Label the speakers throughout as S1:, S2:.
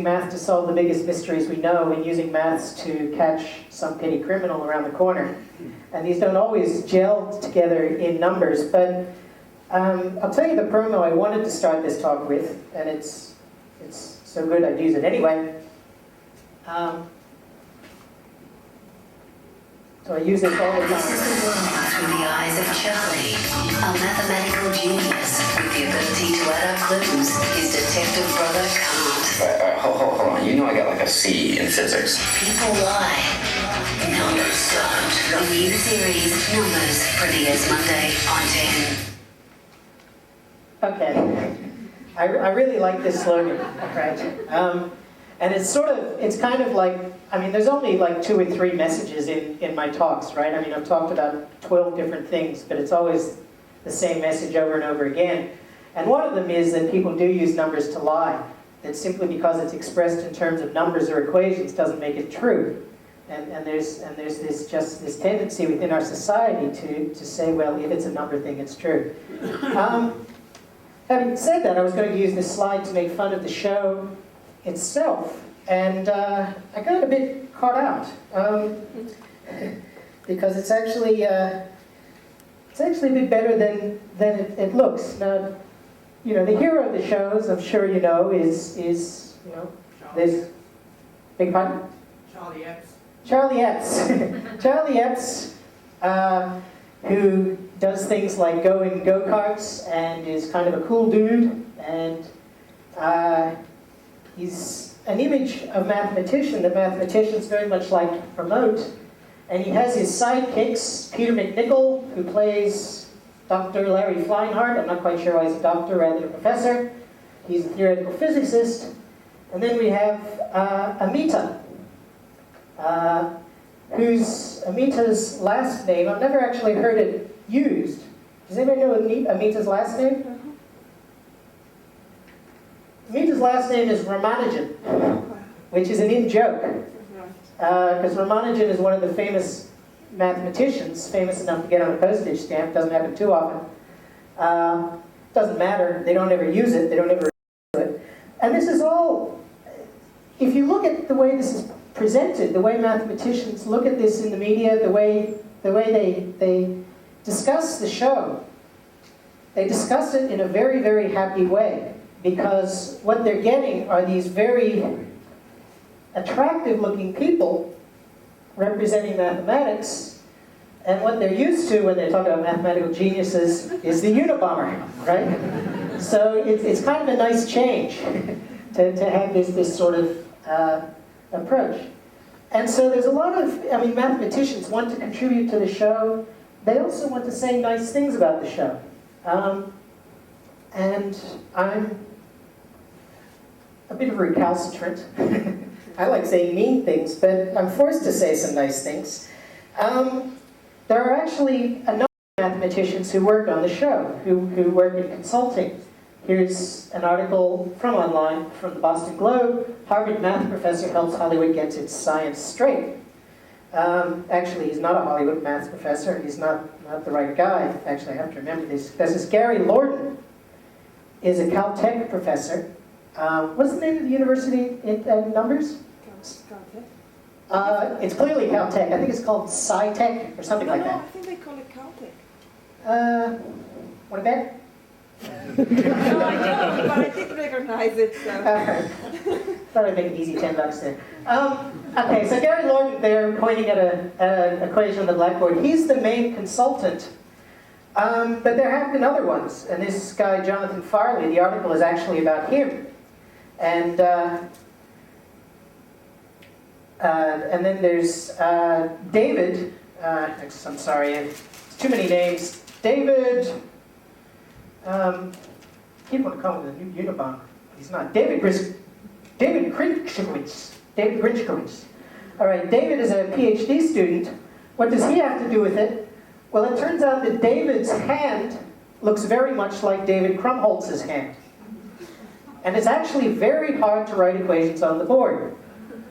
S1: math to solve the biggest mysteries we know and using maths to catch some petty criminal around the corner. And these don't always gel together in numbers, but I'll tell you the promo I wanted to start this talk with, and it's so good I'd use it anyway. So I use this all the time.
S2: This is the world through the eyes of Charlie, a mathematical genius with the ability to add up clues his detective brother can't.
S3: Hold on. You know I got like a C in physics.
S2: People lie. Numbers don't. The new series, Numbers, premieres Monday on 10.
S1: Okay. I really like this slogan, right? And it's kind of like, I mean, there's only like 2 or 3 messages in my talks, right? I mean, I've talked about 12 different things, but it's always the same message over and over again. And one of them is that people do use numbers to lie. That simply because it's expressed in terms of numbers or equations doesn't make it true. And there's this tendency within our society to say, well, if it's a number thing, it's true. Having said that, I was going to use this slide to make fun of the show itself, and I got a bit caught out because it's actually a bit better than it looks. Now, you know, the hero of the show, as I'm sure you know, is you know, this big pardon?
S4: Charlie Epps.
S1: Charlie Epps. Charlie Epps, who does things like go in go-karts and is kind of a cool dude, and he's an image of mathematician that mathematicians very much like to promote. And he has his sidekicks, Peter McNichol, who plays Dr. Larry Fleinhardt. I'm not quite sure why he's a doctor rather than a professor. He's a theoretical physicist. And then we have Amita, Amita's last name, I've never actually heard it used. Does anybody know Amita's last name? Amita's last name is Ramanujan, which is an in-joke. Because Ramanujan is one of the famous mathematicians, famous enough to get on a postage stamp, doesn't happen too often. Doesn't matter, they don't ever use it, they don't ever use it. And this is all, if you look at the way this is presented, the way mathematicians look at this in the media, the way they discuss the show, they discuss it in a very, very happy way, because what they're getting are these very attractive-looking people representing mathematics, and what they're used to when they talk about mathematical geniuses is the Unabomber, right? So it's kind of a nice change to have this sort of approach. And so there's a lot of, I mean, mathematicians want to contribute to the show. They also want to say nice things about the show. And I'm a bit of a recalcitrant. I like saying mean things, but I'm forced to say some nice things. There are actually a number of mathematicians who work on the show, who work in consulting. Here's an article from online, from the Boston Globe. Harvard math professor helps Hollywood get its science straight. Actually, he's not a Hollywood math professor. He's not the right guy. Actually, I have to remember this. This Gary Lorden is a Caltech professor. What's the name of the university in numbers?
S4: Caltech.
S1: It's clearly Caltech. I think it's called SciTech or something like
S4: No, I
S1: that.
S4: think they call it Caltech.
S1: Want to bet?
S4: No, but I didn't recognize it, so.
S1: Thought I'd make it easy, $10 there. Okay, so Gary Lorden there pointing at an equation on the blackboard. He's the main consultant. But there have been other ones. And this guy, Jonathan Farley, the article is actually about him. And then there's David. I'm sorry, it's too many names. David. Keep on calling him the Unabomber. He's not. David Grinchkowitz. David Grinchkowitz. All right, David is a PhD student. What does he have to do with it? Well, it turns out that David's hand looks very much like David Krumholtz's hand. And it's actually very hard to write equations on the board.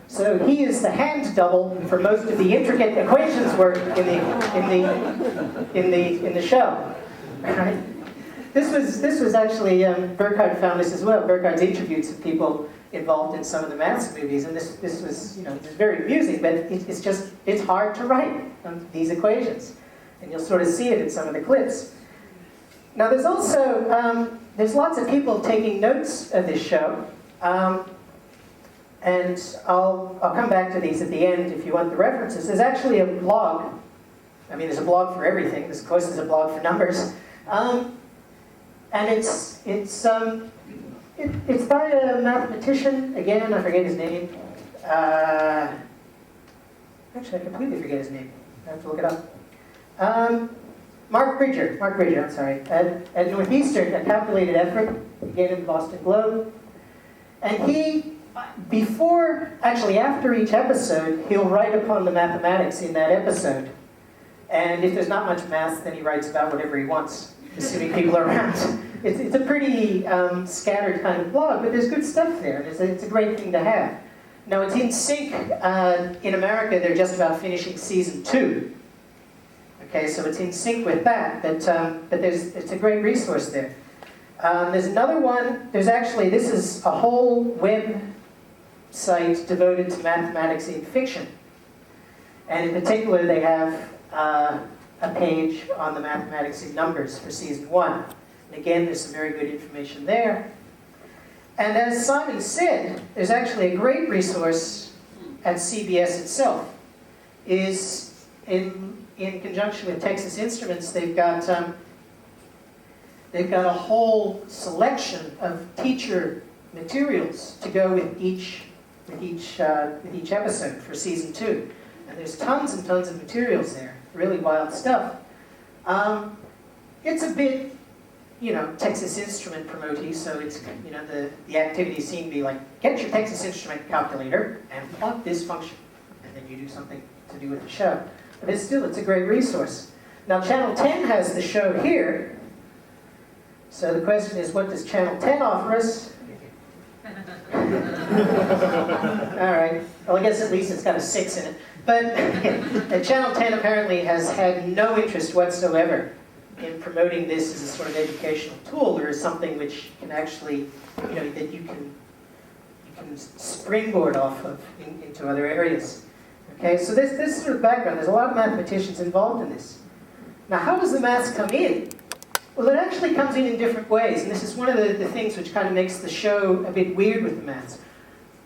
S1: So he is the hand double for most of the intricate equations work in the show. Right? This was actually Burkhardt found this as well. Burkhardt's interviewed some people involved in some of the maths movies, and this was, it's very amusing, but it's hard to write these equations, and you'll sort of see it in some of the clips. Now there's also, there's lots of people taking notes of this show, and I'll come back to these at the end if you want the references. There's actually a blog. I mean, there's a blog for everything. Of course, there's a blog for numbers, and it's by a mathematician. Again, I forget his name. Actually, I completely forget his name. I have to look it up. Mark Bridger, I'm sorry. At Northeastern, a calculated effort, again in the Boston Globe. And he, after each episode, he'll write upon the mathematics in that episode. And if there's not much math, then he writes about whatever he wants, assuming people are around. It's a pretty scattered kind of blog, but there's good stuff there. It's a great thing to have. Now, it's in sync. In America, they're just about finishing season 2. Okay, so it's in sync with that, but it's a great resource there. There's another one. This is a whole web site devoted to mathematics in fiction. And in particular, they have a page on the mathematics in numbers for season 1. And again, there's some very good information there. And as Simon said, there's actually a great resource at CBS itself. Is in conjunction with Texas Instruments, they've got a whole selection of teacher materials to go with each episode for season 2. And there's tons and tons of materials there. Really wild stuff. It's a bit, Texas Instrument promoty, so it's, the activities seem to be like, get your Texas Instrument calculator and plot this function. And then you do something to do with the show. But it's a great resource. Now, Channel 10 has the show here. So the question is, what does Channel 10 offer us? All right. Well, I guess at least it's got a 6 in it. But Channel 10 apparently has had no interest whatsoever in promoting this as a sort of educational tool, or as something which can actually, that you can springboard off of into other areas. Okay, so this sort of background. There's a lot of mathematicians involved in this. Now, how does the maths come in? Well, it actually comes in different ways, and this is one of the things which kind of makes the show a bit weird with the maths.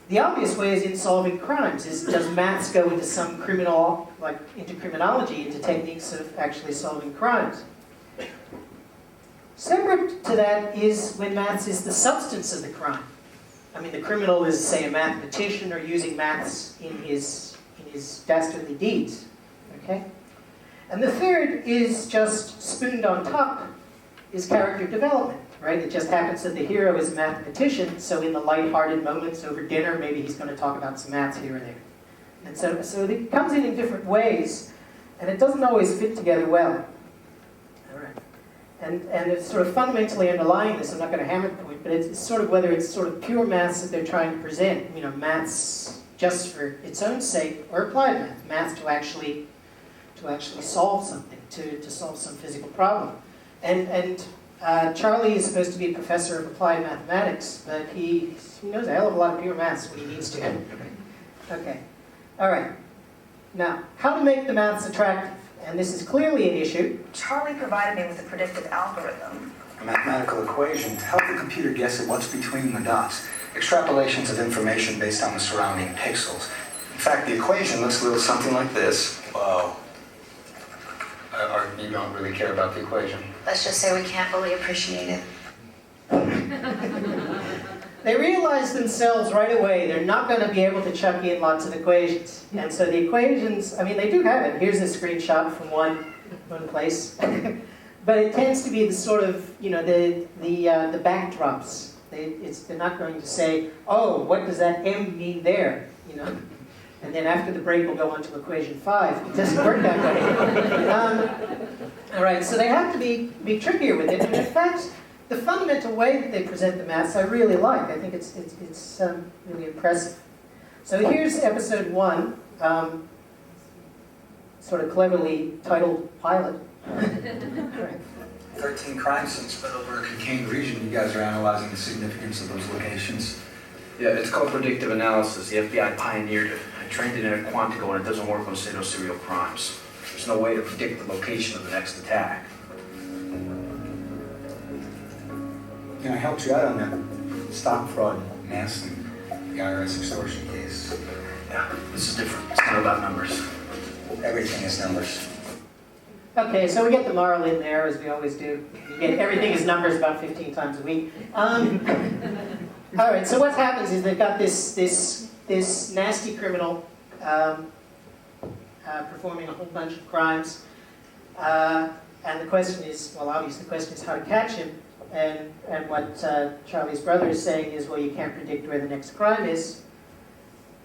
S1: The obvious way is in solving crimes. Does maths go into some into criminology, into techniques of actually solving crimes? Separate to that is when maths is the substance of the crime. I mean, the criminal is, say, a mathematician or using maths in his dastardly deeds. Okay? And the third is just spooned on top, is character development, right? It just happens that the hero is a mathematician, so in the lighthearted moments over dinner, maybe he's going to talk about some maths here or there. And so it comes in different ways, and it doesn't always fit together well. All right. And it's sort of fundamentally underlying this, I'm not going to hammer the point, but it's sort of whether it's sort of pure maths that they're trying to present, maths just for its own sake, or applied math to actually solve something, to solve some physical problem. And Charlie is supposed to be a professor of applied mathematics, but he knows a hell of a lot of pure maths when he needs to. Okay. All right. Now, how to make the maths attractive? And this is clearly an issue.
S5: Charlie provided me with a predictive algorithm.
S6: A mathematical equation to help the computer guess at what's between the dots. Extrapolations of information based on the surrounding pixels. In fact, the equation looks a little something like this. Whoa. Or you don't really care about the equation?
S2: Let's just say we can't fully appreciate it.
S1: They realize themselves right away they're not going to be able to chuck in lots of equations. And so the equations, I mean, they do have it. Here's a screenshot from one place. But it tends to be the sort of, the backdrops. They're not going to say, oh, what does that m mean there? And then after the break, we'll go on to equation 5. It doesn't work that way. All right, so they have to be trickier with it. And in fact, the fundamental way that they present the maths, I really like. I think it's really impressive. So here's episode 1, sort of cleverly titled Pilot. Right.
S6: 13 crime scenes spread over a contained region. You guys are analyzing the significance of those locations.
S7: Yeah, it's called predictive analysis. The FBI pioneered it. I trained it in a Quantico, and it doesn't work on serial crimes. There's no way to predict the location of the next attack.
S6: I helped you out on that stock fraud mess and the IRS extortion case.
S7: Yeah, this is different. It's not about numbers.
S6: Everything is numbers.
S1: Okay, so we get the moral in there, as we always do. You get everything is numbers about 15 times a week. All right, so what happens is they've got this nasty criminal performing a whole bunch of crimes. And the question is, well, obviously the question is how to catch him. And what Charlie's brother is saying is, well, you can't predict where the next crime is.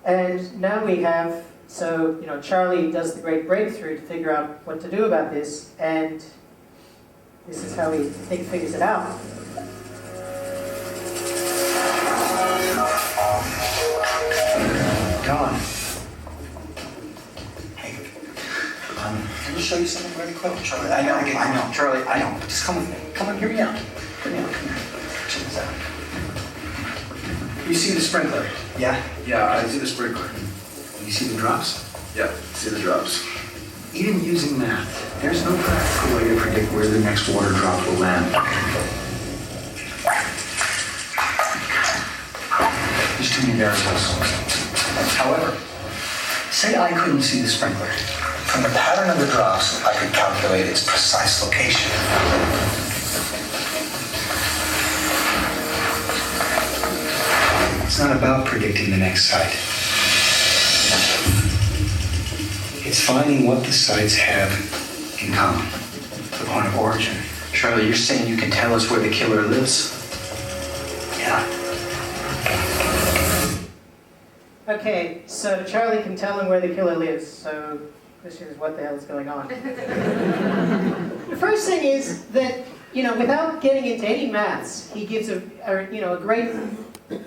S1: And now we have, so, Charlie does the great breakthrough to figure out what to do about this, and this is how he figures it out.
S6: Don. Hey, can I show you something really quick? Charlie, I know. Charlie, I know. Just come with me. Come on, hear me out. Hear me out. Come here. Check this out. You see the sprinkler? Yeah?
S7: Yeah, I see the sprinkler.
S6: You see the drops?
S7: Yeah, see the drops.
S6: Even using math, there's no practical way to predict where the next water drop will land. There's too many variables. However, say I couldn't see the sprinkler. From the pattern of the drops, I could calculate its precise location. It's not about predicting the next site. It's finding what the sites have in common, the point of origin.
S3: Charlie, you're saying you can tell us where the killer lives?
S6: Yeah.
S1: Okay, so Charlie can tell him where the killer lives, so the question is what the hell is going on? The first thing is that, without getting into any maths, he gives a great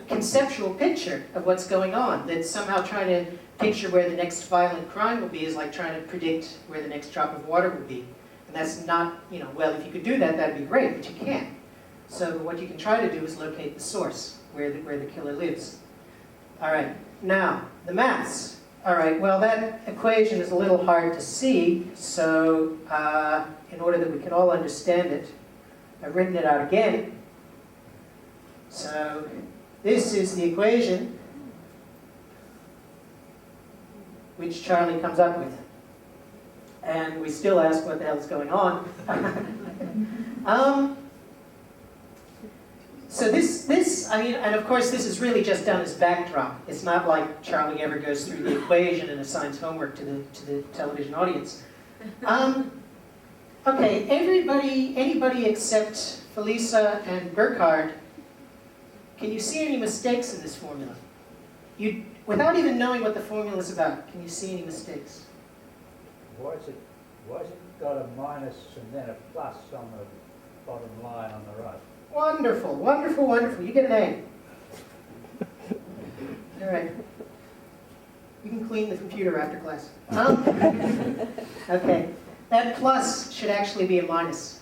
S1: conceptual picture of what's going on, that somehow trying to picture where the next violent crime will be is like trying to predict where the next drop of water will be. And that's not, well, if you could do that, that'd be great, but you can't. So what you can try to do is locate the source, where the killer lives. All right, now, the maths. All right, well, that equation is a little hard to see, so in order that we can all understand it, I've written it out again. So this is the equation which Charlie comes up with. And we still ask what the hell is going on. So and of course this is really just done as backdrop. It's not like Charlie ever goes through the equation and assigns homework to the television audience. Okay, anybody except Felisa and Burkhardt, can you see any mistakes in this formula? Without even knowing what the formula is about, can you see any mistakes?
S8: Why has it got a minus and then a plus on the bottom line on the right?
S1: Wonderful, wonderful, wonderful. You get an A. All right. You can clean the computer after class. Okay. That plus should actually be a minus.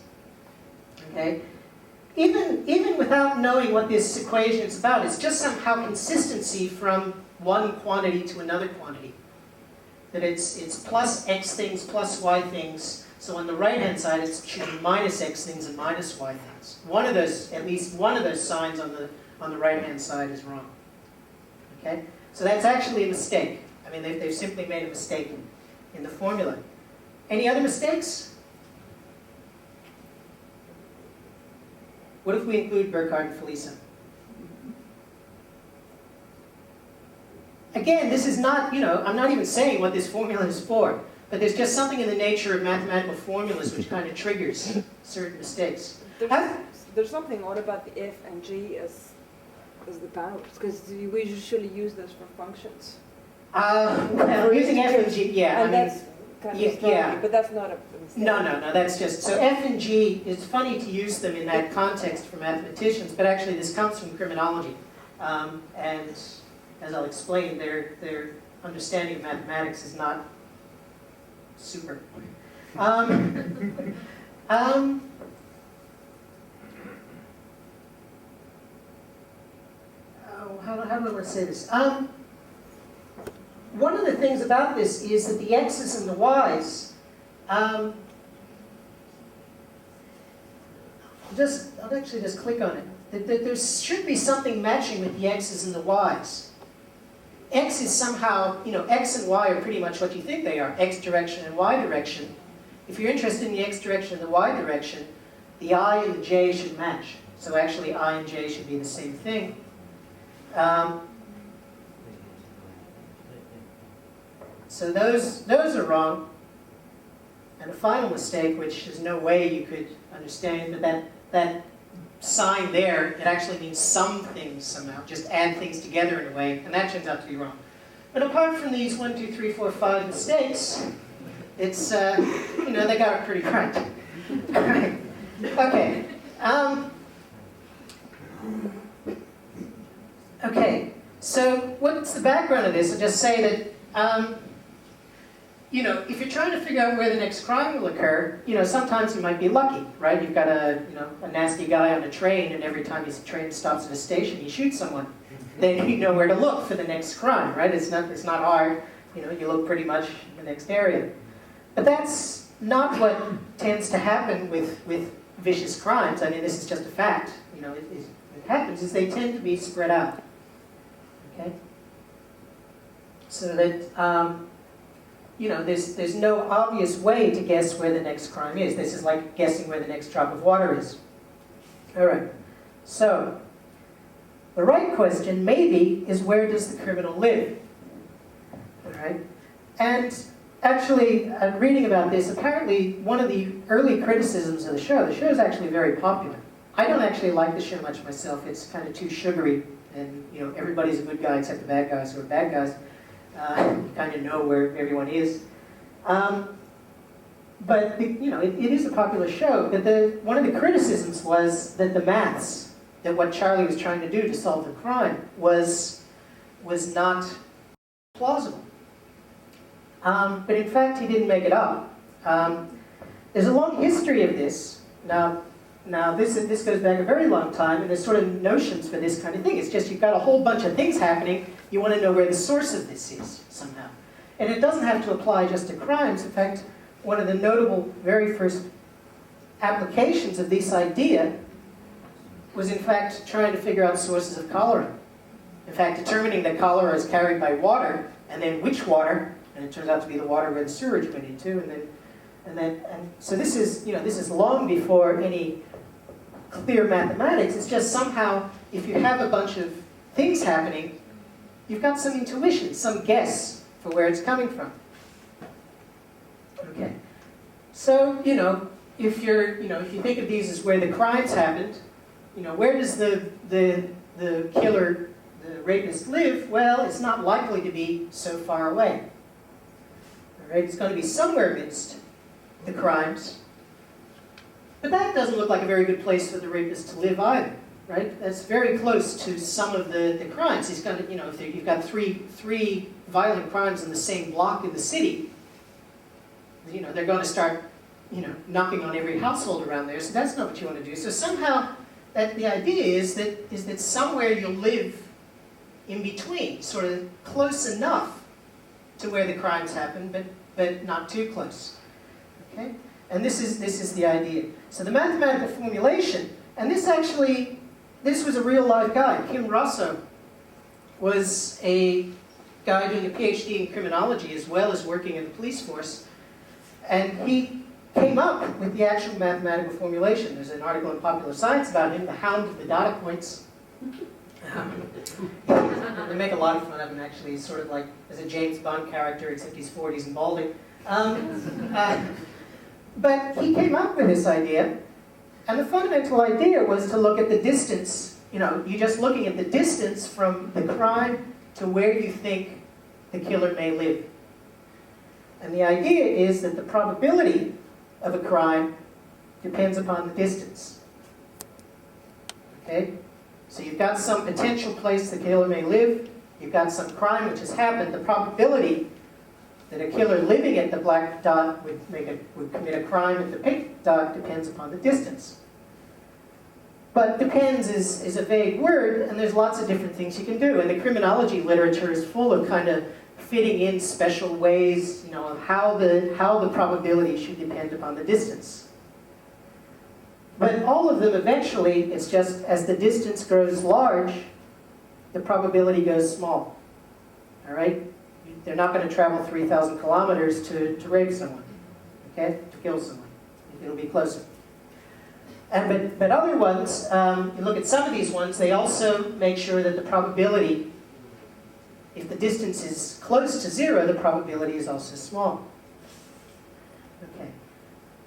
S1: Okay? Even without knowing what this equation is about, it's just somehow consistency from one quantity to another quantity. That it's plus x things plus y things. So on the right-hand side, it should be minus x things and minus y things. At least one of those signs on the right-hand side is wrong. Okay? So that's actually a mistake. I mean, they've simply made a mistake in the formula. Any other mistakes? What if we include Burkhardt and Felisa? Again, this is not, I'm not even saying what this formula is for, but there's just something in the nature of mathematical formulas which kind of triggers certain mistakes.
S4: There's something odd about the f and g as the powers, because we usually use those for functions.
S1: Well, using f and g, yeah.
S4: And that's kind of strange, but that's not a mistake. No,
S1: that's just, so f and g, it's funny to use them in that context for mathematicians, but actually this comes from criminology. And as I'll explain, their understanding of mathematics is not super. how do I want to say this? One of the things about this is that the X's and the Y's, I'll actually just click on it. There should be something matching with the X's and the Y's. X is somehow, X and Y are pretty much what you think they are, X direction and Y direction. If you're interested in the X direction and the Y direction, the I and the J should match. So actually I and J should be the same thing. So those are wrong. And a final mistake, which there's no way you could understand, but that sign there, it actually means some things somehow, just add things together in a way, and that turns out to be wrong. But apart from these 1, 2, 3, 4, 5 mistakes, it's, they got it pretty right. All right. Okay. Okay, so what's the background of this? I'll just say that, if you're trying to figure out where the next crime will occur, sometimes you might be lucky, right? You've got a nasty guy on a train, and every time his train stops at a station, he shoots someone. Then you know where to look for the next crime, right? It's not hard. You look pretty much in the next area. But that's not what tends to happen with vicious crimes. I mean, this is just a fact. It happens is they tend to be spread out. Okay? So that, there's no obvious way to guess where the next crime is. This is like guessing where the next drop of water is. All right. So, the right question, maybe, is where does the criminal live? All right? And actually, reading about this, apparently one of the early criticisms of the show is actually very popular. I don't actually like the show much myself. It's kind of too sugary, and everybody's a good guy except the bad guys who are bad guys. You kind of know where everyone is. But it is a popular show. But one of the criticisms was that the maths, that what Charlie was trying to do to solve the crime was not plausible. But in fact, he didn't make it up. There's a long history of this. Now this goes back a very long time, and there's sort of notions for this kind of thing. It's just you've got a whole bunch of things happening. You want to know where the source of this is somehow. And it doesn't have to apply just to crimes. In fact, one of the notable very first applications of this idea was in fact trying to figure out sources of cholera. In fact, determining that cholera is carried by water, and then which water, and it turns out to be the water where the sewage went into, and so this is long before any clear mathematics. It's just somehow, if you have a bunch of things happening, you've got some intuition, some guess for where it's coming from. Okay. So, if you think of these as where the crimes happened, where does the killer, the rapist live? Well, it's not likely to be so far away. All right, it's going to be somewhere amidst the crimes. But that doesn't look like a very good place for the rapist to live either, right? That's very close to some of the crimes. He's going to, if you've got three violent crimes in the same block in the city, they're going to start, knocking on every household around there. So that's not what you want to do. So somehow, the idea is that somewhere you'll live in between, sort of close enough to where the crimes happen, but not too close. Okay? And this is the idea. So the mathematical formulation, and this was a real live guy. Kim Rosso was a guy doing a PhD in criminology as well as working in the police force. And he came up with the actual mathematical formulation. There's an article in Popular Science about him, the Hound of the Data Points. They make a lot of fun of him, actually. He's sort of like as a James Bond character, except he's 40s and balding. But he came up with this idea, and the fundamental idea was to look at the distance. You're just looking at the distance from the crime to where you think the killer may live. And the idea is that the probability of a crime depends upon the distance. Okay? So you've got some potential place the killer may live, you've got some crime which has happened. The probability that a killer living at the black dot would commit a crime at the pink dot depends upon the distance. But depends is a vague word, and there's lots of different things you can do. And the criminology literature is full of kind of fitting in special ways, you know, of how the probability should depend upon the distance. But all of them eventually, it's just as the distance grows large, the probability goes small. All right? They're not going to travel 3,000 kilometers to rape someone, okay? To kill someone. It'll be closer. But other ones, you look at some of these ones, they also make sure that the probability, if the distance is close to 0, the probability is also small. Okay.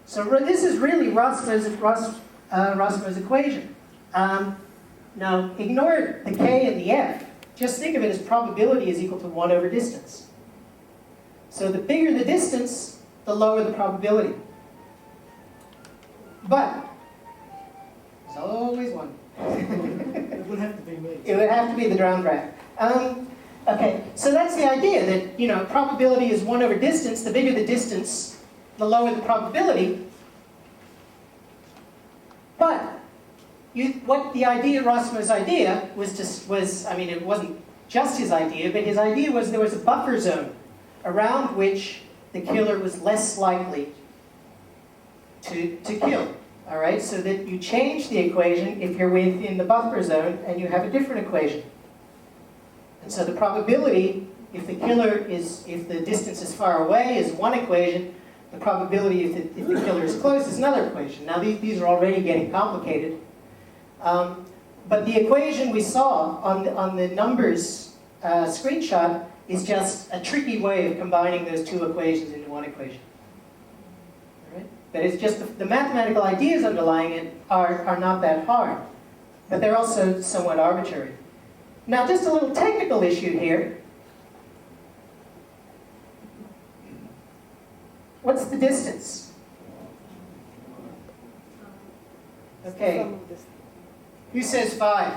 S1: So this is really Rossmo's equation. Now, ignore the k and the f. Just think of it as probability is equal to 1 over distance. So the bigger the distance, the lower the probability. But there's always one.
S9: It would have to be me.
S1: It would have to be the drowned rat. Okay, so that's the idea that, you know, probability is 1 over distance. The bigger the distance, the lower the probability. But what the idea, Rossmo's idea, was, I mean, it wasn't just his idea, but his idea was there was a buffer zone around which the killer was less likely to kill. All right, so that you change the equation if you're within the buffer zone and you have a different equation. And so the probability, if the distance is far away, is one equation. The probability if the killer is close is another equation. Now these are already getting complicated. But the equation we saw on the numbers screenshot is just a tricky way of combining those two equations into one equation. All right? But it's just the mathematical ideas underlying it are not that hard. But they're also somewhat arbitrary. Now, just a little technical issue here. What's the distance? Okay. Who says 5?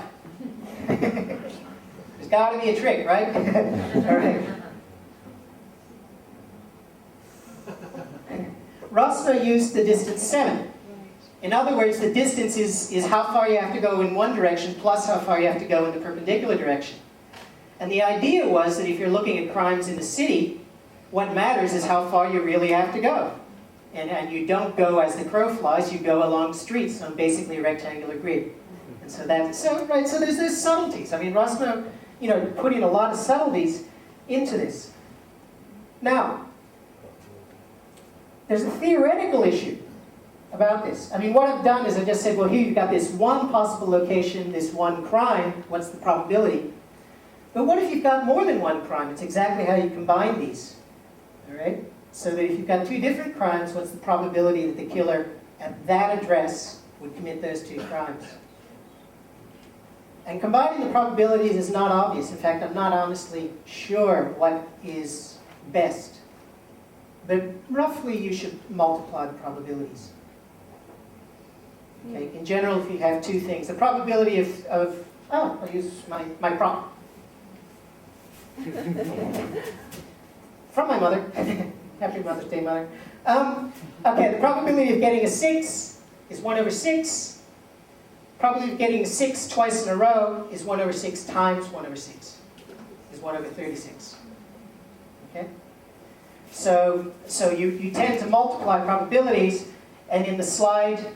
S1: There's got to be a trick, right? All right. Rossmo used the distance 7. In other words, the distance is how far you have to go in one direction plus how far you have to go in the perpendicular direction. And the idea was that if you're looking at crimes in the city, what matters is how far you really have to go. And you don't go as the crow flies, you go along streets on basically a rectangular grid. And so so there's subtleties. I mean, Rossmo, you know, put in a lot of subtleties into this. Now, there's a theoretical issue about this. I mean, what I've done is I just said, well, here you've got this one possible location, this one crime, what's the probability? But what if you've got more than one crime? It's exactly how you combine these. All right? So that if you've got two different crimes, what's the probability that the killer at that address would commit those two crimes? And combining the probabilities is not obvious. In fact, I'm not honestly sure what is best. But roughly, you should multiply the probabilities. Okay? In general, if you have two things, the probability of I'll use my prop. From my mother. Happy Mother's Day, Mother. Okay, the probability of getting a 6 is 1 over 6. Probability of getting a 6 twice in a row is 1 over 6 times 1 over 6. Is 1 over 36. Okay? So you tend to multiply probabilities, and in the slide,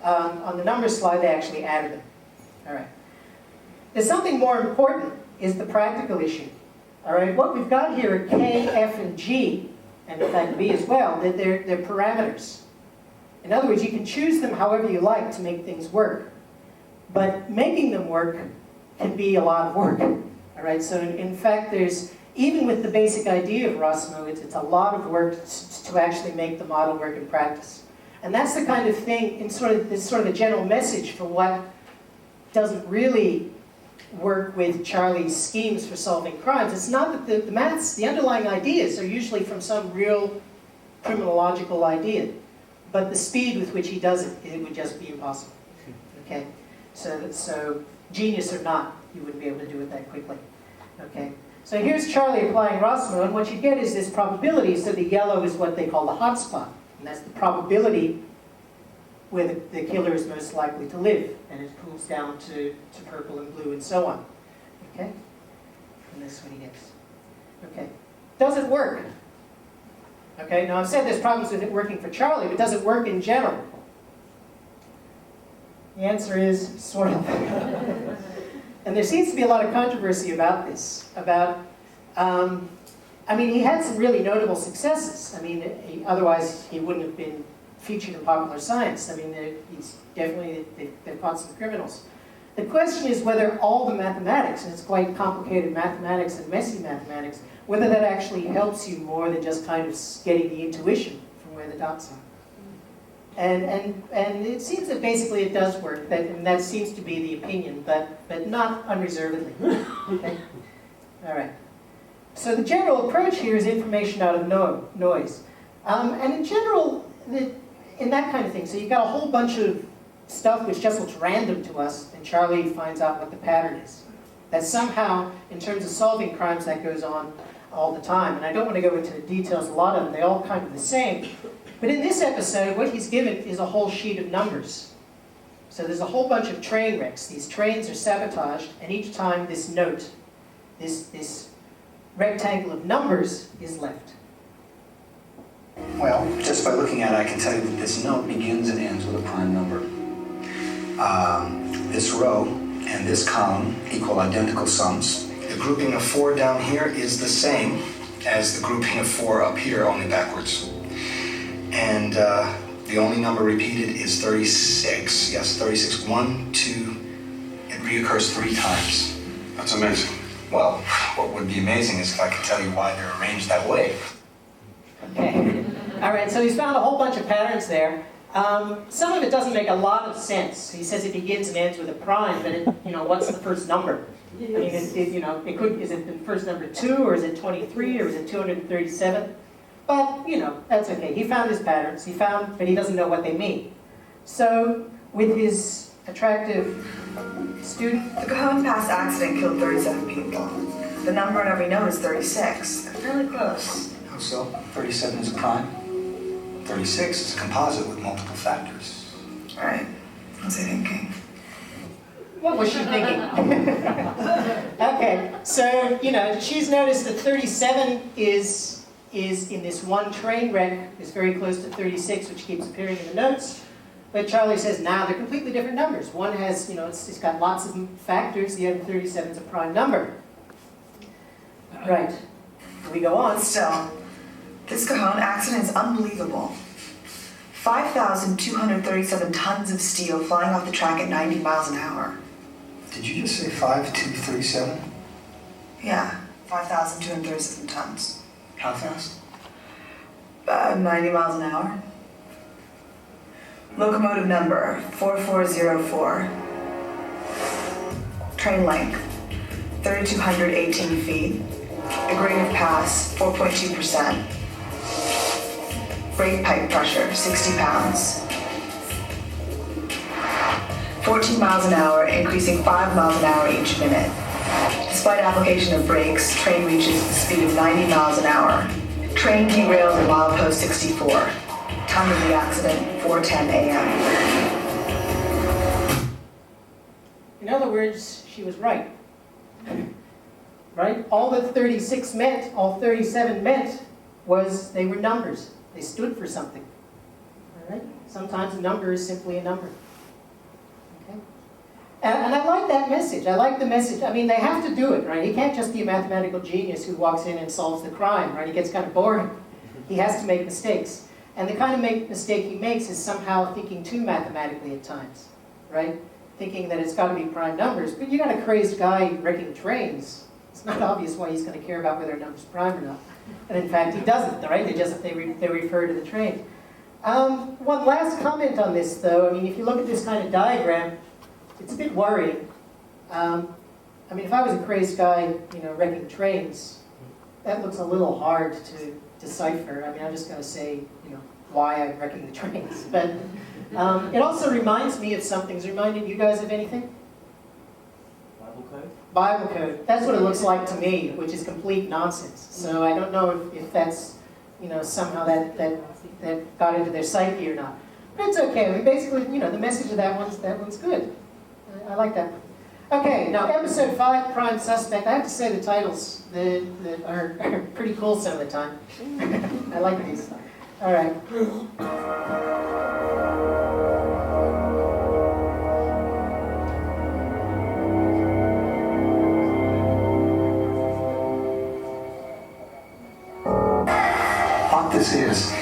S1: on the number slide, they actually added them. All right. There's something more important, is the practical issue. All right, what we've got here are K, F, and G, and in fact B as well, that they're parameters. In other words, you can choose them however you like to make things work. But making them work can be a lot of work. All right, so in fact, even with the basic idea of Rossmo, it's a lot of work to actually make the model work in practice. And that's the kind of thing, it's sort of a general message for what doesn't really work with Charlie's schemes for solving crimes. It's not that the maths, the underlying ideas are usually from some real criminological idea. But the speed with which he does it, it would just be impossible. Okay? So genius or not, you wouldn't be able to do it that quickly. Okay? So here's Charlie applying Rossmo, and what you get is this probability. So the yellow is what they call the hotspot. And that's the probability where the killer is most likely to live, and it cools down to purple and blue and so on. Okay? And this is what he gets. Okay. Does it work? Okay, now I've said there's problems with it working for Charlie, but does it work in general? The answer is sort of. And there seems to be a lot of controversy about this, I mean, he had some really notable successes. I mean, otherwise he wouldn't have been featured in popular science. I mean, he's definitely, they've caught some criminals. The question is whether all the mathematics, and it's quite complicated mathematics and messy mathematics, whether that actually helps you more than just kind of getting the intuition from where the dots are. And it seems that basically it does work, and that seems to be the opinion, but not unreservedly. Okay? All right. So the general approach here is information out of noise. And in general, in that kind of thing, so you've got a whole bunch of stuff which just looks random to us, and Charlie finds out what the pattern is. That somehow, in terms of solving crimes, that goes on all the time. And I don't want to go into the details, a lot of them, they're all kind of the same. But in this episode, what he's given is a whole sheet of numbers. So there's a whole bunch of train wrecks. These trains are sabotaged, and each time this note, this rectangle of numbers is left.
S6: Well, just by looking at it, I can tell you that this note begins and ends with a prime number. This row and this column equal identical sums. The grouping of 4 down here is the same as the grouping of 4 up here, only backwards. And the only number repeated is 36. Yes, 36. 1, 2, it reoccurs 3 times.
S10: That's amazing.
S6: Well, what would be amazing is if I could tell you why they're arranged that way.
S1: Okay. All right, so he's found a whole bunch of patterns there. Some of it doesn't make a lot of sense. He says it begins and ends with a prime, but what's the first number? I mean, is it the first number 2, or is it 23, or is it 237? But, that's okay. He found his patterns. But he doesn't know what they mean. So, with his attractive student...
S5: The Cajon Pass accident killed 37 people. The number on every note is 36. They're fairly close.
S6: How so? 37 is a prime. 36 is a composite with multiple factors.
S5: All right. What's he thinking?
S1: What was she thinking? Okay, so, she's noticed that 37 is in this one train wreck, is very close to 36, which keeps appearing in the notes. But Charlie says, nah, they're completely different numbers. One has, it's got lots of factors, the other 37 is a prime number. Right. We go on.
S5: Still, this Cajon accident is unbelievable. 5,237 tons of steel flying off the track at 90 miles an hour.
S6: Did you just say 5,237?
S5: Yeah, 5,237 tons.
S6: How fast?
S5: 90 miles an hour. Locomotive number 4404. Train length 3,218 feet. A grade of pass 4.2%. Brake pipe pressure 60 pounds. 14 miles an hour, increasing 5 miles an hour each minute. Despite application of brakes, train reaches the speed of 90 miles an hour. Train derails at milepost 64. Time of the accident, 4:10 a.m.
S1: In other words, she was right. Right? All that 36 meant, all 37 meant, was they were numbers. They stood for something. All right? Sometimes a number is simply a number. Okay? And I like that message. I like the message. I mean, they have to do it, right? He can't just be a mathematical genius who walks in and solves the crime, right? He gets kind of boring. He has to make mistakes. And the kind of mistake he makes is somehow thinking too mathematically at times, right? Thinking that it's got to be prime numbers. But you got a crazed guy wrecking trains. It's not obvious why he's going to care about whether a number's prime or not. And in fact, he doesn't, right? They refer to the train. One last comment on this, though. I mean, if you look at this kind of diagram, it's a bit worrying. I mean, if I was a crazed guy, wrecking trains, that looks a little hard to decipher. I mean, I'm just going to say, why I'm wrecking the trains. But it also reminds me of something. Is it reminding you guys of anything?
S9: Bible code?
S1: Bible code. That's what it looks like to me, which is complete nonsense. So I don't know if that's, somehow that got into their psyche or not. But it's okay. I mean, basically, the message of that one's good. I like that one. Okay, now episode 5, Prime Suspect. I have to say the titles that are pretty cool some of the time. I like these. All right.
S6: What this is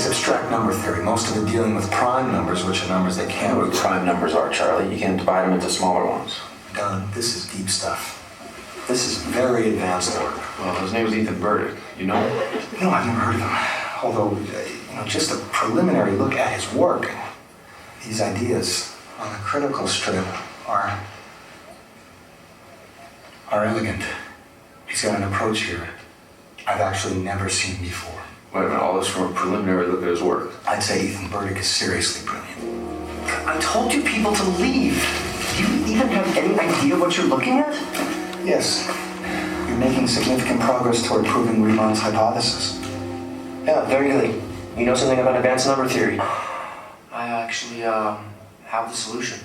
S6: abstract number theory. Most of it dealing with prime numbers, which are numbers that
S3: You
S6: can't
S3: know
S6: be
S3: what prime numbers are, Charlie. You can divide them into smaller ones.
S6: done. This is deep stuff. This is very advanced work.
S3: Well, his name was Ethan Burdick. You know?
S6: No, I've never heard of him. Although, just a preliminary look at his work, these ideas on the critical strip are elegant. He's got an approach here I've actually never seen before.
S3: Wait a minute, all this from a preliminary look at his work.
S6: I'd say Ethan Burdick is seriously brilliant.
S10: I told you people to leave. Do you even have any idea what you're looking at?
S6: Yes, you're making significant progress toward proving Riemann's hypothesis.
S10: Yeah, very good. You know something about advanced number theory?
S3: I actually, have the solution.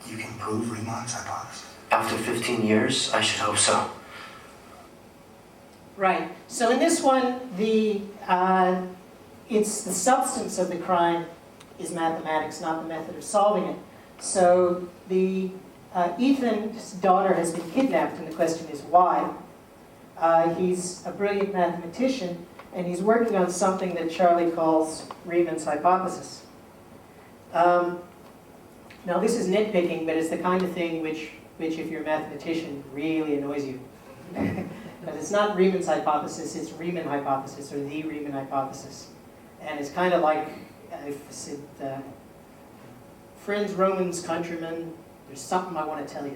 S6: You can prove Riemann's hypothesis?
S10: After 15 years, I should hope so.
S1: Right. So in this one, it's the substance of the crime is mathematics, not the method of solving it. So Ethan's daughter has been kidnapped, and the question is why. He's a brilliant mathematician, and he's working on something that Charlie calls Riemann's hypothesis. Now this is nitpicking, but it's the kind of thing which if you're a mathematician, really annoys you. But it's not Riemann's hypothesis, it's Riemann hypothesis, or the Riemann hypothesis. And it's kind of like, if I said, friends, Romans, countrymen, there's something I want to tell you.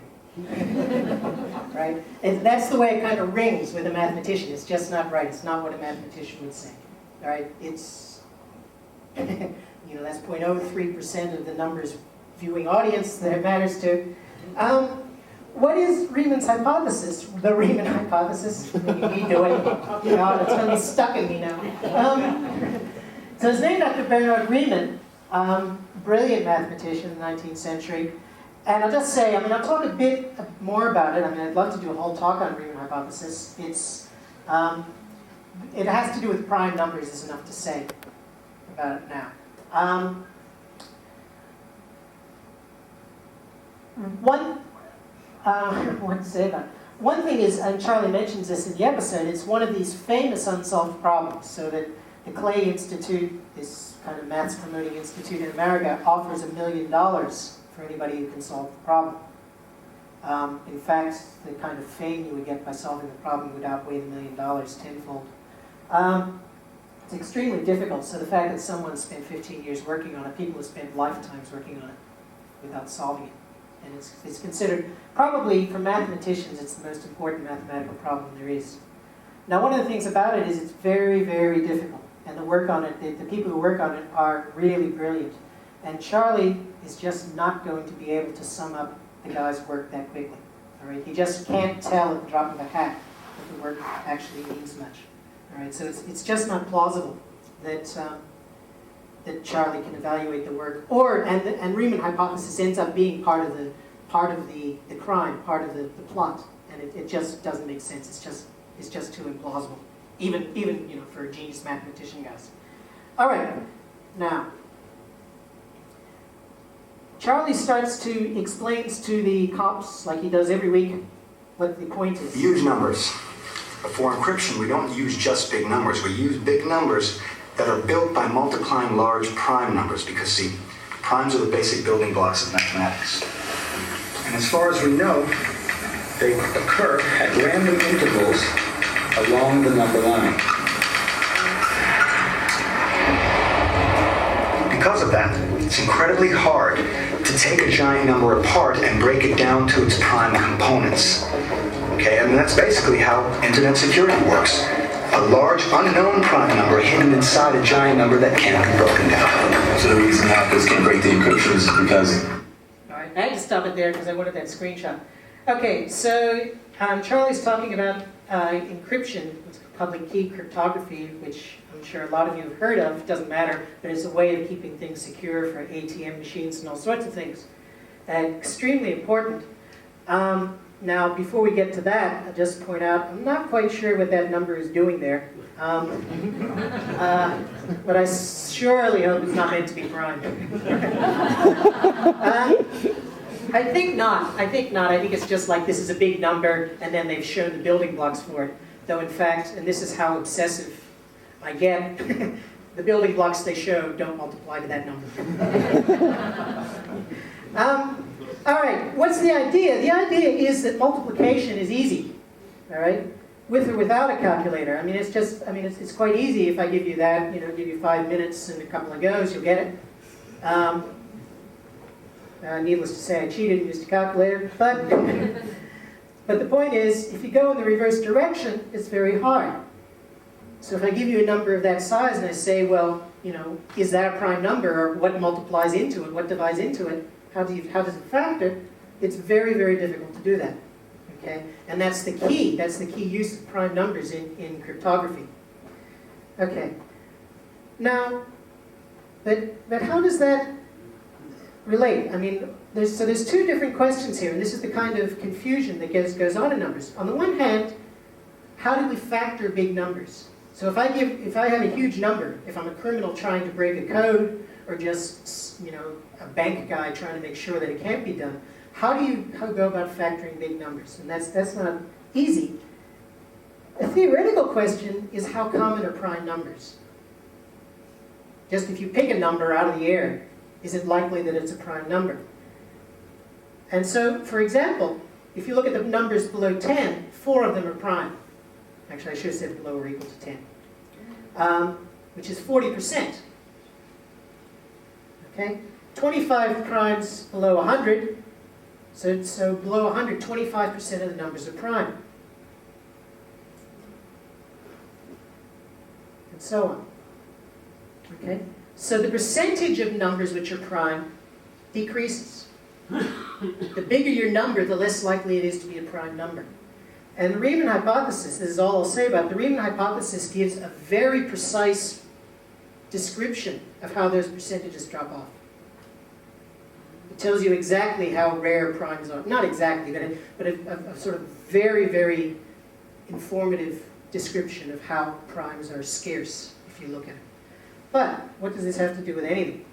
S1: Right? And that's the way it kind of rings with a mathematician. It's just not right. It's not what a mathematician would say. All right? It's, that's 0.03% of the numbers viewing audience that it matters to. What is Riemann's hypothesis? The Riemann hypothesis? You need to wait. It's going to be stuck in me now. So it's named after Bernhard Riemann, brilliant mathematician in the 19th century. And I'll just say, I'll talk a bit more about it. I'd love to do a whole talk on Riemann hypothesis. It has to do with prime numbers, is enough to say about it now. What to say about it? One thing is, and Charlie mentions this in the episode, it's one of these famous unsolved problems. So that the Clay Institute, this kind of maths promoting institute in America, offers $1 million for anybody who can solve the problem. In fact, the kind of fame you would get by solving the problem would outweigh the $1 million tenfold. It's extremely difficult, so the fact that someone spent 15 years working on it, people have spent lifetimes working on it without solving it. And it's considered, probably for mathematicians, it's the most important mathematical problem there is. Now, one of the things about it is it's very, very difficult. And the work on it, the people who work on it are really brilliant. And Charlie is just not going to be able to sum up the guy's work that quickly. All right? He just can't tell at the drop of a hat that the work actually means much. All right? So it's just not plausible that that Charlie can evaluate the work, and Riemann hypothesis ends up being part of the crime, part of the plot, and it just doesn't make sense. It's just too implausible, even for genius mathematician guys. All right, now Charlie explains to the cops, like he does every week, what the point is.
S6: Huge numbers. But for encryption, we don't use just big numbers. We use big numbers that are built by multiplying large prime numbers, because, see, primes are the basic building blocks of mathematics. And as far as we know, they occur at random intervals along the number line. Because of that, it's incredibly hard to take a giant number apart and break it down to its prime components. Okay, and that's basically how internet security works. A large unknown prime number hidden inside a giant number that can't be broken down.
S3: So the reason hackers can't break the encryption is because...
S1: All right, I had to stop it there because I wanted that screenshot. Okay, so Charlie's talking about encryption, public key cryptography, which I'm sure a lot of you have heard of. It doesn't matter, but it's a way of keeping things secure for ATM machines and all sorts of things. Extremely important. Now, before we get to that, I'll just point out, I'm not quite sure what that number is doing there. But I surely hope it's not meant to be prime. I think not. I think it's just like this is a big number, and then they've shown the building blocks for it. Though in fact, and this is how obsessive I get, the building blocks they show don't multiply to that number. All right, what's the idea? The idea is that multiplication is easy, all right? With or without a calculator. I mean, it's quite easy if I give you that, give you 5 minutes and a couple of goes, you'll get it. Needless to say, I cheated and used a calculator, but the point is, if you go in the reverse direction, it's very hard. So if I give you a number of that size and I say, well, is that a prime number, or what multiplies into it, what divides into it, how does it factor? It's very, very difficult to do that. Okay? And that's the key. That's the key use of prime numbers in cryptography. Okay. Now, but how does that relate? I mean, there's two different questions here, and this is the kind of confusion that goes on in numbers. On the one hand, how do we factor big numbers? So if I have a huge number, if I'm a criminal trying to break a code, or just a bank guy trying to make sure that it can't be done, how do you go about factoring big numbers? And that's not easy. A theoretical question is how common are prime numbers? Just if you pick a number out of the air, is it likely that it's a prime number? And so, for example, if you look at the numbers below 10, 4 of them are prime. Actually, I should have said below or equal to 10, which is 40%. Okay? 25 primes below 100, so below 100, 25% of the numbers are prime. And so on. Okay? So the percentage of numbers which are prime decreases. The bigger your number, the less likely it is to be a prime number. And the Riemann hypothesis, this is all I'll say about it, the Riemann hypothesis gives a very precise description of how those percentages drop off. It tells you exactly how rare primes are. Not exactly, but a sort of very, very informative description of how primes are scarce, if you look at it. But what does this have to do with anything?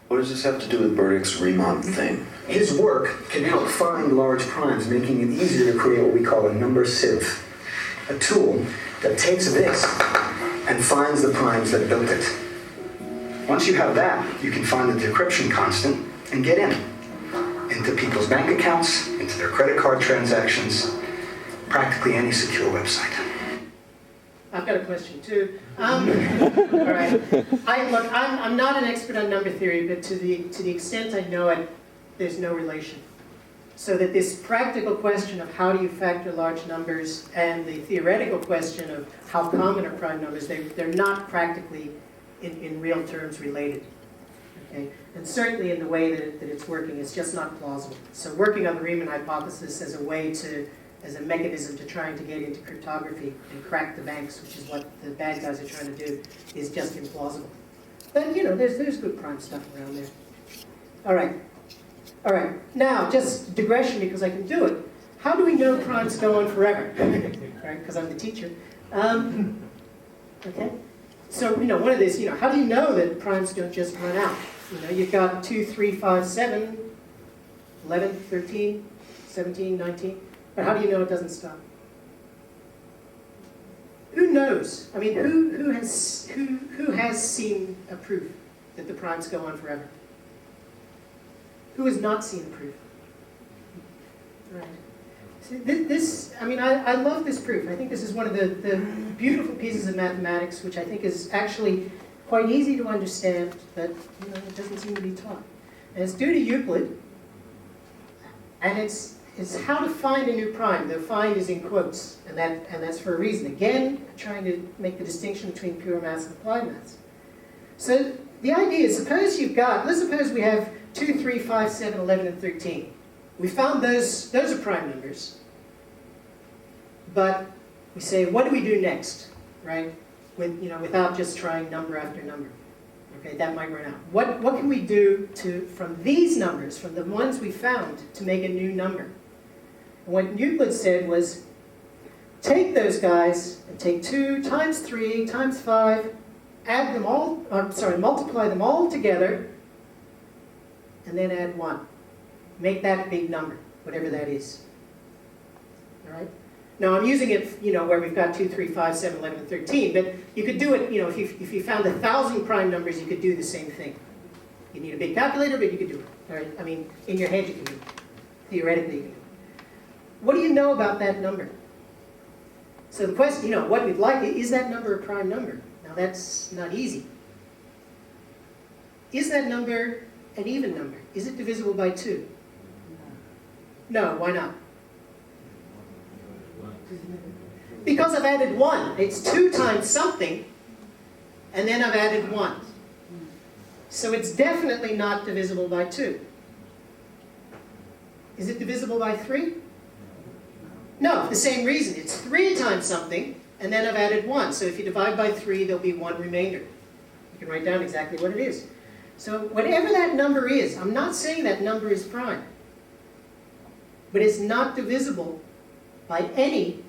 S10: What does this have to do with Burdick's Riemann thing?
S6: His work can help find large primes, making it easier to create what we call a number sieve, a tool that takes this and finds the primes that built it. Once you have that, you can find the decryption constant and get into people's bank accounts, into their credit card transactions, practically any secure website.
S1: I've got a question too. All right. I'm not an expert on number theory, but to the extent I know it, there's no relation. So that this practical question of how do you factor large numbers and the theoretical question of how common are prime numbers, they're not practically in real terms related. Okay? And certainly in the way that it's working, it's just not plausible. So working on the Riemann hypothesis as a way as a mechanism to trying to get into cryptography and crack the banks, which is what the bad guys are trying to do, is just implausible. But there's good prime stuff around there. All right. Now, just digression because I can do it. How do we know primes go on forever? Right? Because I'm the teacher. Okay. So one of these. How do you know that primes don't just run out? You've got 2, 3, 5, 7, 11, 13, 17, 19. But how do you know it doesn't stop? Who knows? I mean, who has seen a proof that the primes go on forever? Who has not seen a proof? Right. See, I love this proof. I think this is one of the beautiful pieces of mathematics, which I think is actually quite easy to understand, but it doesn't seem to be taught. And it's due to Euclid, and it's how to find a new prime. The find is in quotes, and that's for a reason. Again, trying to make the distinction between pure maths and applied maths. So the idea is, let's suppose we have 2, 3, 5, 7, 11, and 13. We found those are prime numbers, but we say, what do we do next, right? Without just trying number after number. Okay, that might run out. What can we do from these numbers, from the ones we found, to make a new number? And what Euclid said was, take those guys and take 2 times 3 times 5, add them all, multiply them all together, and then add 1. Make that big number, whatever that is. All right? Now I'm using it, where we've got 2, 3, 5, 7, 11, and 13, but you could do it, if you found 1,000 prime numbers, you could do the same thing. You need a big calculator, but you could do it. All right? I mean, in your head you can do it. Theoretically you can do it. What do you know about that number? So the question, what we'd like, is that number a prime number? Now that's not easy. Is that number an even number? Is it divisible by 2? No, why not? Because I've added 1. It's 2 times something, and then I've added 1. So it's definitely not divisible by 2. Is it divisible by 3? No, for the same reason. It's 3 times something, and then I've added 1. So if you divide by 3, there'll be 1 remainder. You can write down exactly what it is. So whatever that number is, I'm not saying that number is prime, but it's not divisible by any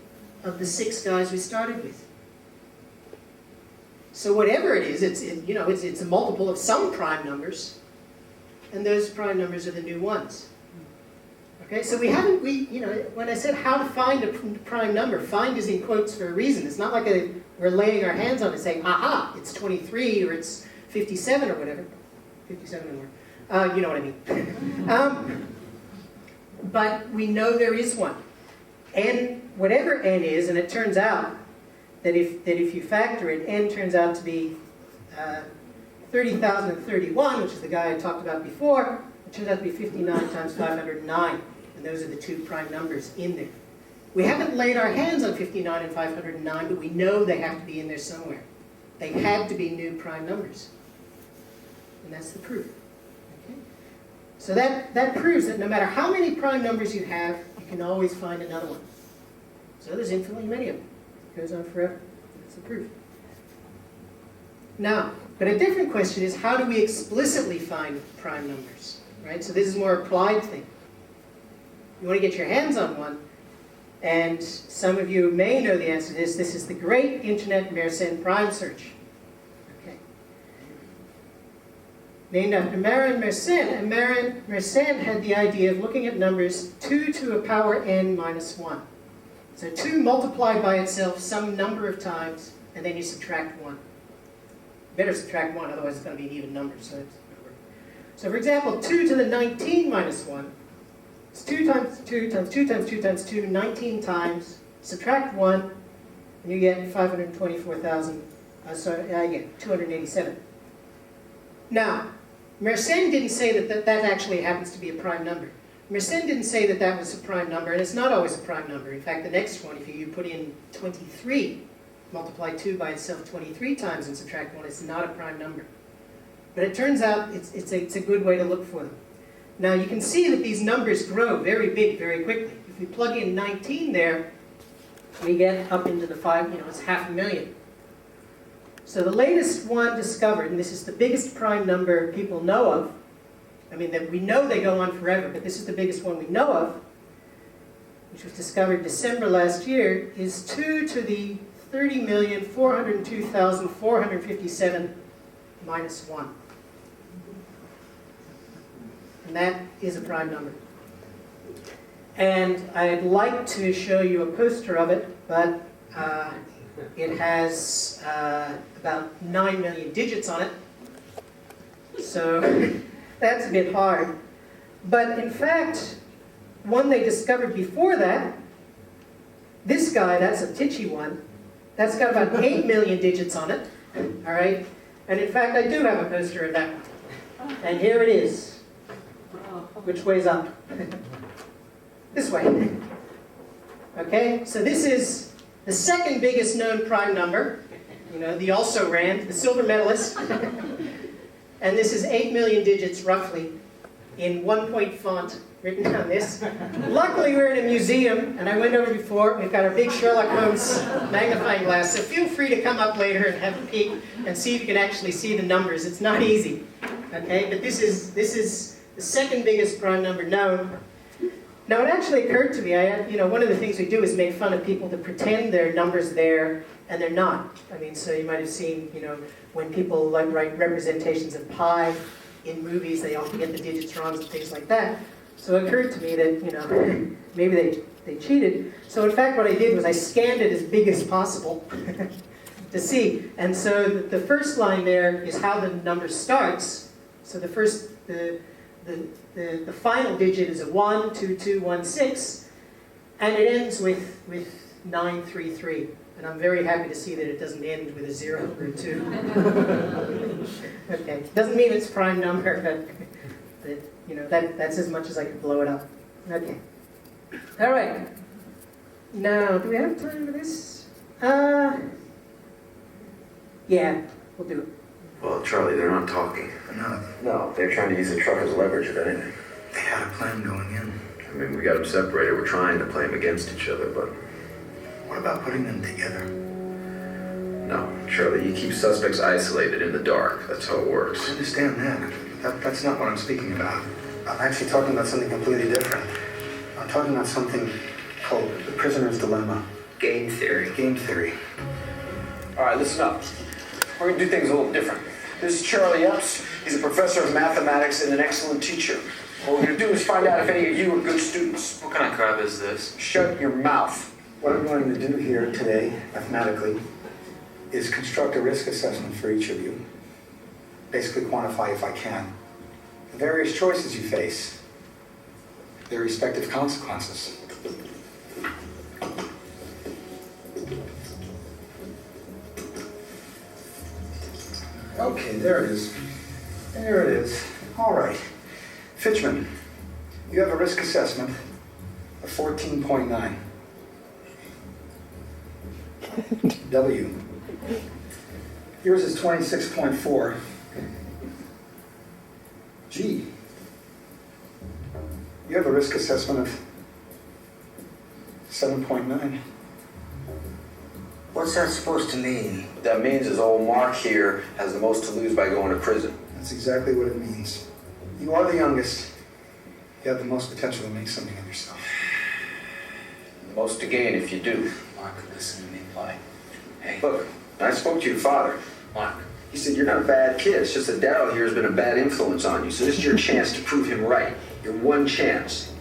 S1: of the 6 guys we started with. So whatever it is, it's a multiple of some prime numbers, and those prime numbers are the new ones. Okay, so when I said how to find a prime number, find is in quotes for a reason. It's not like we're laying our hands on it saying, aha, it's 23 or it's 57 or whatever. 57 or more. You know what I mean. But we know there is one. N, whatever n is, and it turns out that if you factor it, n turns out to be 30,031, which is the guy I talked about before. It turns out to be 59 times 509, and those are the 2 prime numbers in there. We haven't laid our hands on 59 and 509, but we know they have to be in there somewhere. They had to be new prime numbers. And that's the proof. Okay? So that proves that no matter how many prime numbers you have, you can always find another one. So there's infinitely many of them. It goes on forever. That's the proof. Now, but a different question is, how do we explicitly find prime numbers? Right? So this is a more applied thing. You want to get your hands on one, and some of you may know the answer to this. This is the great internet Mersenne prime search. Okay. Named after Marin Mersenne, and Marin Mersenne had the idea of looking at numbers 2 to a power n minus 1. So 2 multiplied by itself some number of times, and then you subtract 1. Better subtract 1, otherwise it's going to be an even number. So for example, 2 to the 19 minus 1. It's 2 times 2 times 2 times 2 times 2, 19 times. Subtract 1, and you get 524,000. You get 287. Now, Mersenne didn't say that actually happens to be a prime number. Mersenne didn't say that that was a prime number, and it's not always a prime number. In fact, the next one, if you put in 23, multiply 2 by itself 23 times and subtract 1, it's not a prime number. But it turns out it's a good way to look for them. Now you can see that these numbers grow very big very quickly. If we plug in 19 there, we get up into the 5, it's 500,000. So the latest one discovered, and this is the biggest prime number people know of, I mean, that we know they go on forever, but this is the biggest one we know of, which was discovered December last year, is 2 to the 30,402,457 minus 1. And that is a prime number. And I'd like to show you a poster of it, but it has about 9 million digits on it. So that's a bit hard. But in fact, one they discovered before that, this guy, that's a titchy one, that's got about 8 million digits on it. All right? And in fact, I do have a poster of that one. And here it is. Which way's up? This way. Okay, so this is the second biggest known prime number. The also-ran, the silver medalist. And this is 8 million digits, roughly, in 1-point font written down this. Luckily, we're in a museum, and I went over before. We've got our big Sherlock Holmes magnifying glass, so feel free to come up later and have a peek and see if you can actually see the numbers. It's not easy, okay? But this is the second biggest prime number known. Now, it actually occurred to me, one of the things we do is make fun of people that pretend there are numbers there, and they're not. I mean, so you might have seen, when people like write representations of pi in movies, they often get the digits wrong and things like that. So it occurred to me that, maybe they cheated. So in fact, what I did was I scanned it as big as possible to see. And so the first line there is how the number starts. So the final digit is a 1, 2, 2, 1, 6, and it ends with 933. And I'm very happy to see that it doesn't end with a 0 or a 2. Okay, doesn't mean it's prime number, but that's as much as I can blow it up. Okay. All right. Now, do we have time for this? Yeah, we'll do it.
S11: Well, Charlie, they're not talking. No, they're trying to use the truck as leverage, if anything.
S6: They had a plan going in.
S11: I mean, we got them separated. We're trying to play them against each other, but...
S6: What about putting them together?
S11: No, Charlie, you keep suspects isolated in the dark. That's how it works.
S6: I understand that. That's not what I'm speaking about. I'm actually talking about something completely different. I'm talking about something called the prisoner's dilemma.
S11: Game theory.
S6: Game theory.
S7: All right, listen up. We're going to do things a little different. This is Charlie Epps. He's a professor of mathematics and an excellent teacher. What we're going to do is find out if any of you are good students.
S3: What kind of crap is this?
S7: Shut your mouth.
S6: What I'm going to do here today, mathematically, is construct a risk assessment for each of you. Basically quantify, if I can, the various choices you face, their respective consequences. Okay, there it is. There it is. All right. Fitchman, you have a risk assessment of 14.9. W. Yours is 26.4. G. You have a risk assessment of 7.9.
S10: What's that supposed to mean?
S7: What that means is old Mark here has the most to lose by going to prison.
S6: That's exactly what it means. You are the youngest. You have the most potential to make something of yourself.
S7: The most to gain if you do.
S3: Mark, listen to me, boy. Hey,
S7: Look, I spoke to your father.
S3: Mark.
S7: He said you're not a bad kid. It's just that Darryl here has been a bad influence on you. So this is your chance to prove him right. Your one chance.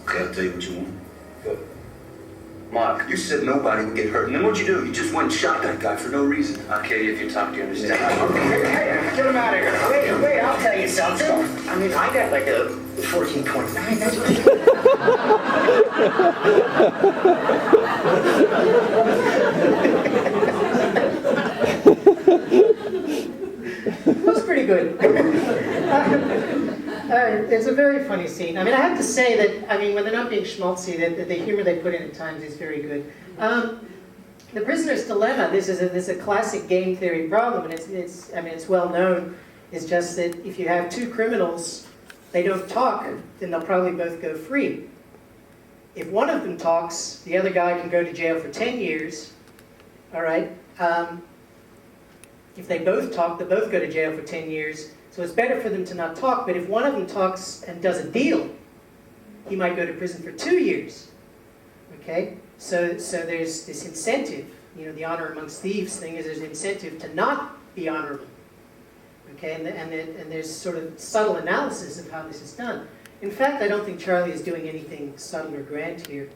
S3: Okay, I'll tell you what you want.
S7: Good.
S10: Mark, you said nobody would get hurt, and then what'd you do? You just went and shot that guy for no reason.
S3: I'll kill you if you talk, do you understand?
S10: Hey, get him out of here. Wait, I'll tell you something. I mean, I got like a 14.9.
S1: That's pretty good. It's a very funny scene. I mean, I have to say that, when they're not being schmaltzy, the humor they put in at times is very good. The prisoner's dilemma, this is a classic game theory problem, and it's well known. It's just that if you have two criminals, they don't talk, then they'll probably both go free. If one of them talks, the other guy can go to jail for 10 years, all right? If they both talk, they both go to jail for 10 years. So it's better for them to not talk, but if one of them talks and does a deal, he might go to prison for 2 years, okay? So there's this incentive, the honor amongst thieves thing is there's an incentive to not be honorable, okay? And there's sort of subtle analysis of how this is done. In fact, I don't think Charlie is doing anything subtle or grand here.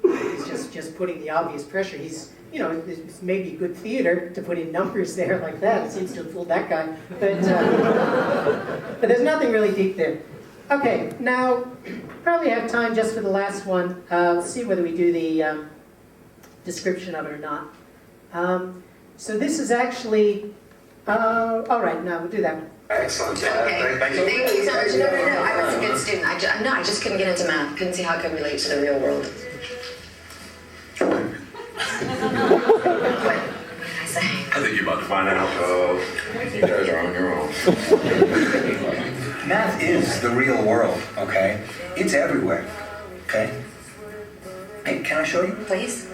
S1: He's just putting the obvious pressure. He's, it's maybe good theater to put in numbers there like that. It seems to have fooled that guy. But there's nothing really deep there. Okay, now, probably have time just for the last one. Let's see whether we do the description of it or not. So this is actually, all right, no, we'll do that one.
S6: Excellent.
S2: Okay. Thank you so much. No. I was a good student. I just couldn't get into math. Couldn't see how it could relate to the real world. What did I say?
S11: I think you're about to find out. You guys are on your own.
S6: Math is the real world, okay? It's everywhere, okay? Hey, can I show you?
S2: Please?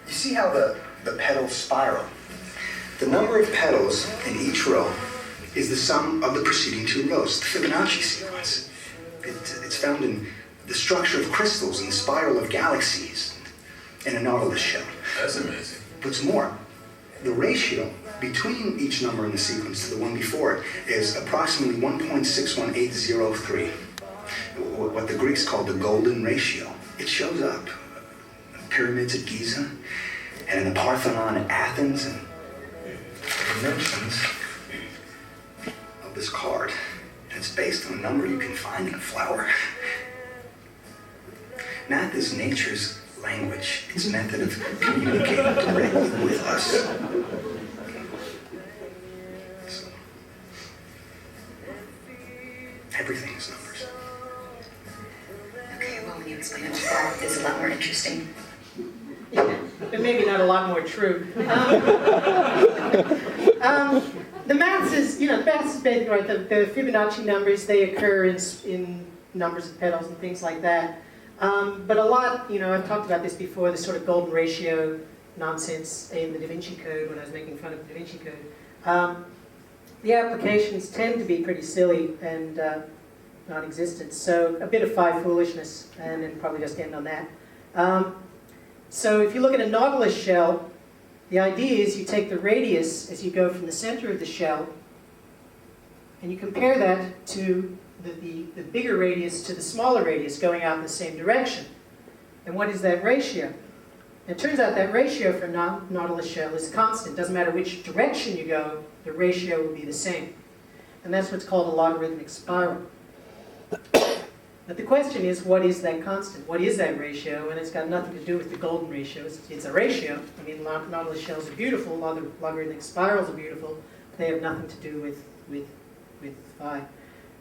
S6: You see how the petals spiral? The number of petals in each row is the sum of the preceding two rows, the Fibonacci sequence. It's found in the structure of crystals and the spiral of galaxies in a nautilus shell.
S11: That's amazing.
S6: What's more, the ratio between each number in the sequence to the one before it is approximately 1.61803. What the Greeks called the golden ratio. It shows up in pyramids at Giza and in the Parthenon at Athens and dimensions of this card. And it's based on a number you can find in a flower. Math is nature's language. It's a method of communicating directly with us. So, everything is numbers.
S2: Okay, well, when you explain it like that, it's a lot more interesting.
S1: Yeah, but maybe not a lot more true. The maths is, the maths is basically right. The Fibonacci numbers, they occur in numbers of petals and things like that. But a lot, I've talked about this before, the sort of golden ratio nonsense in the Da Vinci Code when I was making fun of the Da Vinci Code. The applications tend to be pretty silly and non-existent. So a bit of phi foolishness, and then probably just end on that. So if you look at a nautilus shell, the idea is you take the radius as you go from the center of the shell, and you compare that to the bigger radius to the smaller radius going out in the same direction. And what is that ratio? It turns out that ratio for a nautilus shell is constant. Doesn't matter which direction you go, the ratio will be the same. And that's what's called a logarithmic spiral. But the question is, what is that constant? What is that ratio? And it's got nothing to do with the golden ratio. It's a ratio. I mean, nautilus shells are beautiful, logarithmic spirals are beautiful, but they have nothing to do with phi.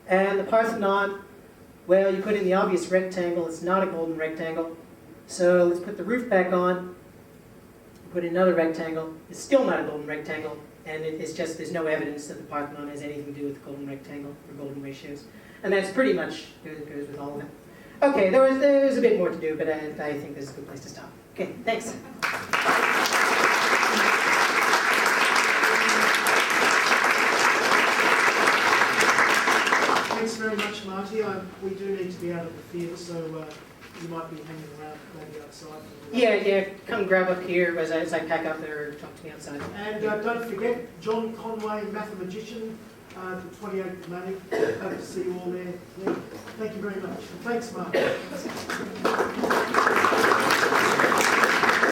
S1: And the Parthenon, well, you put in the obvious rectangle. It's not a golden rectangle. So let's put the roof back on. Put in another rectangle. It's still not a golden rectangle. And it's just, there's no evidence that the Parthenon has anything to do with the golden rectangle or golden ratios. And that's pretty much goes with all of it. Okay, there's a bit more to do, but I think this is a good place to stop. Okay, thanks.
S12: Thanks very much, Marty. We do need to be out of the theatre, so you might be hanging around maybe outside.
S1: Yeah, come grab up here as I pack up there or talk to me outside.
S12: And don't forget, John Conway, mathematician, the 28th of May. Hope to see you all there. Yeah. Thank you very much. Thanks, Marty.